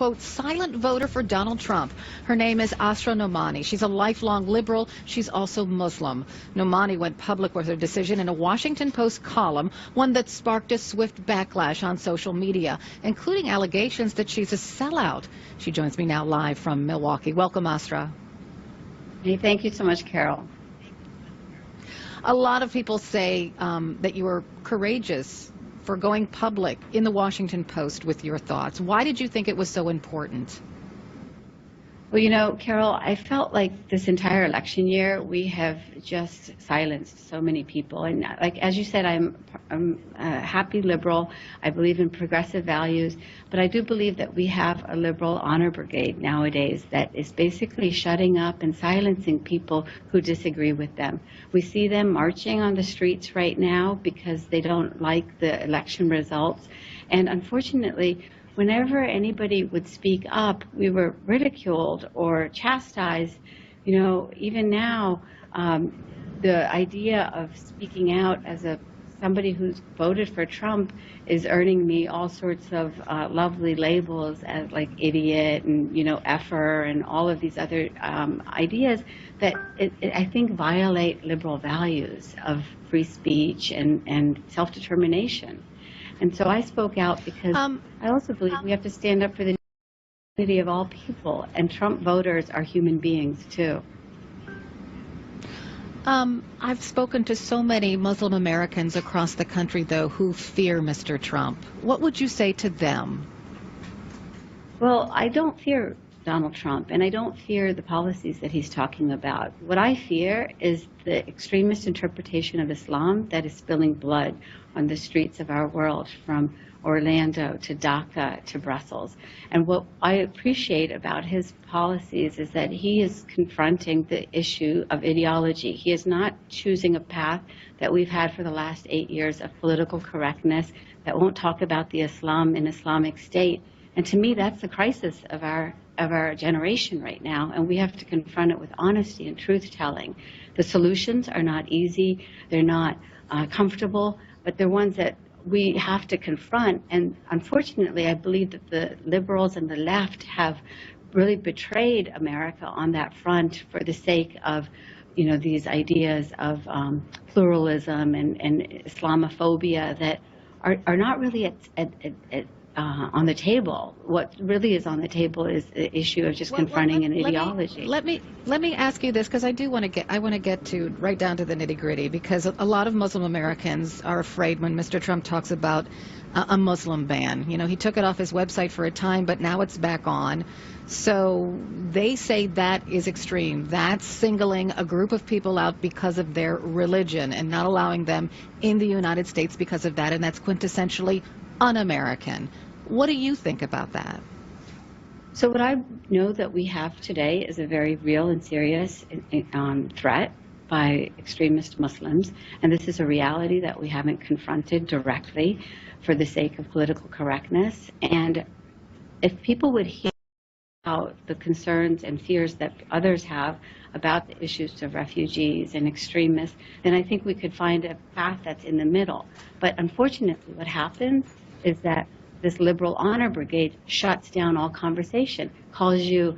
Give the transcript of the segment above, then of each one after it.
quote, silent voter for Donald Trump. Her name is Asra Nomani. She's a lifelong liberal. She's also Muslim. Nomani went public with her decision in a Washington Post column, one that sparked a swift backlash on social media, including allegations that she's a sellout. She joins me now live from Milwaukee. Welcome, Asra. Hey, thank you so much, Carol. A lot of people say that you were courageous for going public in the Washington Post with your thoughts. Why did you think it was so important? Well, you know, Carol, I felt like this entire election year we have just silenced so many people. And like as you said, I'm a happy liberal. I believe in progressive values, but I do believe that we have a liberal honor brigade nowadays that is basically shutting up and silencing people who disagree with them. We see them marching on the streets right now because they don't like the election results. And unfortunately, whenever anybody would speak up, we were ridiculed or chastised. You know, even now, the idea of speaking out as somebody who's voted for Trump is earning me all sorts of lovely labels as like idiot and, you know, effer and all of these other ideas that I think violate liberal values of free speech and self-determination. And so I spoke out because I also believe we have to stand up for the dignity of all people, and Trump voters are human beings too. I've spoken to so many Muslim Americans across the country, though, who fear Mr. Trump. What would you say to them? Well, I don't fear Donald Trump, and I don't fear the policies that he's talking about. What I fear is the extremist interpretation of Islam that is spilling blood on the streets of our world, from Orlando to Dhaka to Brussels. And what I appreciate about his policies is that he is confronting the issue of ideology. He is not choosing a path that we've had for the last 8 years of political correctness that won't talk about the Islam and Islamic State. And to me, that's the crisis of our generation right now, and we have to confront it with honesty and truth-telling. The solutions are not easy, they're not comfortable, but they're ones that we have to confront. And unfortunately, I believe that the liberals and the left have really betrayed America on that front for the sake of, you know, these ideas of pluralism and Islamophobia that are not really on the table. What really is on the table is the issue of just confronting an ideology. Let me ask you this, because I want to get to right down to the nitty gritty, because a lot of Muslim Americans are afraid when Mr. Trump talks about a Muslim ban. You know, he took it off his website for a time, but now it's back on. So they say that is extreme. That's singling a group of people out because of their religion and not allowing them in the United States because of that, and that's quintessentially un-American. What do you think about that? So what I know that we have today is a very real and serious threat by extremist Muslims, and this is a reality that we haven't confronted directly for the sake of political correctness. And if people would hear about the concerns and fears that others have about the issues of refugees and extremists, then I think we could find a path that's in the middle. But unfortunately, what happens is that this liberal honor brigade shuts down all conversation, calls you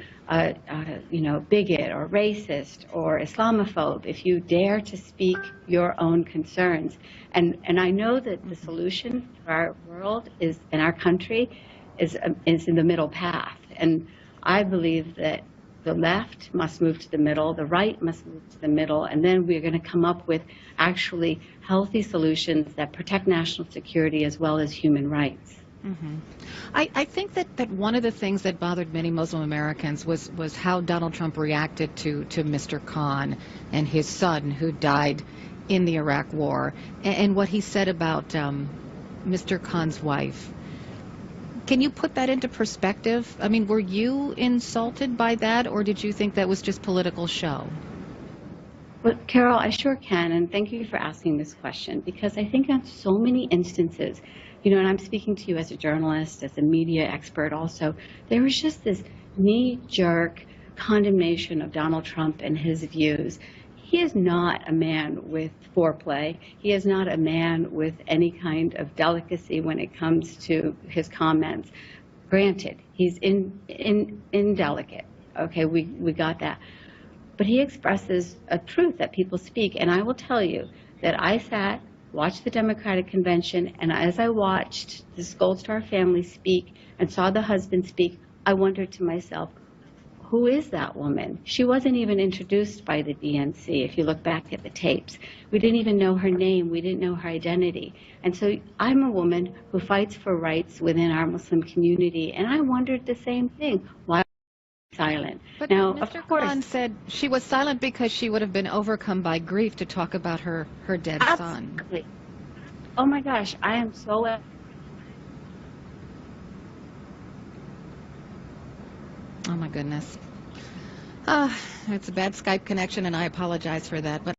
you know, bigot or racist or Islamophobe if you dare to speak your own concerns. And I know that the solution for our world is, in our country, is in the middle path. And I believe that the left must move to the middle, the right must move to the middle, and then we're going to come up with actually healthy solutions that protect national security as well as human rights. Mm-hmm. I think that one of the things that bothered many Muslim Americans was how Donald Trump reacted to Mr. Khan and his son, who died in the Iraq War, and what he said about Mr. Khan's wife. Can you put that into perspective? I mean, were you insulted by that, or did you think that was just political show? Well, Carol, I sure can, and thank you for asking this question, because I think on so many instances, you know, and I'm speaking to you as a journalist, as a media expert also, there was just this knee-jerk condemnation of Donald Trump and his views. He is not a man with foreplay. He is not a man with any kind of delicacy when it comes to his comments. Granted, he's indelicate. Okay, we got that. But he expresses a truth that people speak. And I will tell you that I sat, watched the Democratic convention, and as I watched this Gold Star family speak and saw the husband speak, I wondered to myself, who is that woman? She wasn't even introduced by the DNC. If you look back at the tapes, we didn't even know her name. We didn't know her identity. And so I'm a woman who fights for rights within our Muslim community, and I wondered the same thing. Why silent? But Now, Mr. of course, Khan said she was silent because she would have been overcome by grief to talk about her dead son. absolutely. Oh my gosh, I am so. Oh my goodness. It's a bad Skype connection, and I apologize for that. But